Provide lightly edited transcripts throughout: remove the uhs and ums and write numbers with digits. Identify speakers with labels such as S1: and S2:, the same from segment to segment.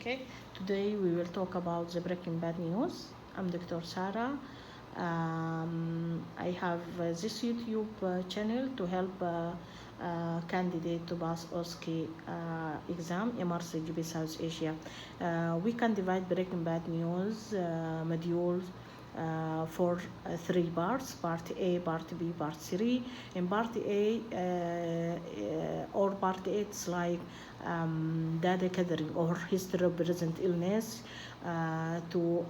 S1: Okay, today we will talk about the breaking bad news. I'm Dr. Sarah. I have this YouTube channel to help candidate to pass OSCE exam, MRCGP South Asia. We can divide breaking bad news modules for three parts: part A, part B, part 3. In part A or part 8, it's like data gathering or history of present illness to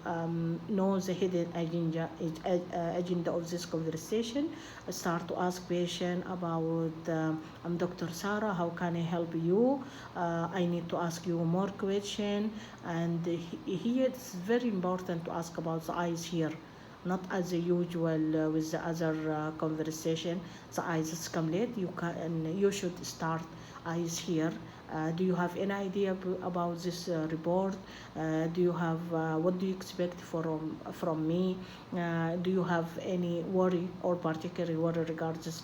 S1: know the hidden agenda of this conversation. I start to ask patient about I'm Dr. Sarah, how can I help you? I need to ask you more question, and here it's very important to ask about the eyes here, not as usual with the other conversation. The eyes is complete. You should start eyes here. Do you have any idea about this report? Do you have what do you expect from me? Do you have any worry or particular worry regarding this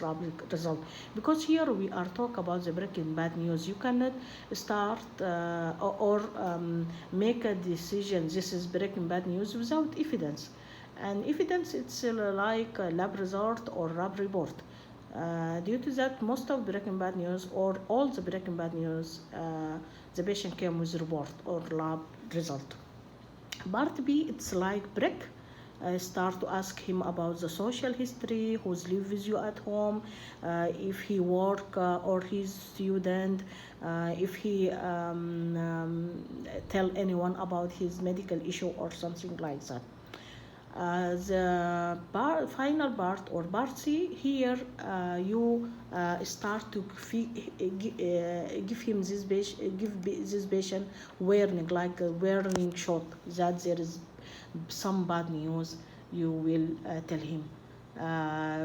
S1: result? Because here we are talk about the breaking bad news. You cannot start or make a decision. This is breaking bad news without evidence. And evidence, it's like a lab result or lab report. Due to that, most of breaking bad news or all the breaking bad news, the patient came with report or lab result. Part B, it's like break. Start to ask him about the social history, who's live with you at home, if he work or he's student, if he tell anyone about his medical issue or something like that. The final part or part C, here you start to give him this patient, give this patient warning, like a warning shot that there is some bad news. You will tell him.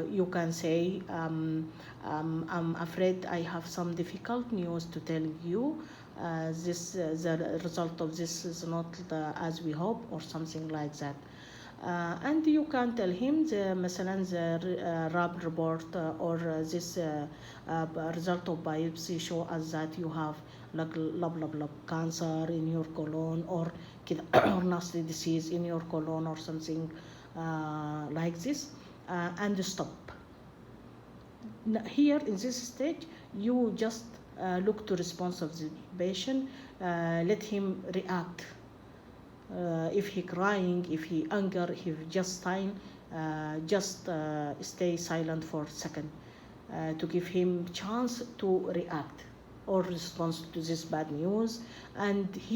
S1: You can say, I'm afraid I have some difficult news to tell you. The result of this is not as we hope, or something like that. And you can tell him مثلا the lab report or this result of biopsy show us that you have like cancer in your colon or or nasty disease in your colon or something like this, and stop. Here in this stage, you just look to response of the patient, let him react. If he crying, if he anger, if he just sign, just stay silent for a second to give him chance to react or respond to this bad news. And he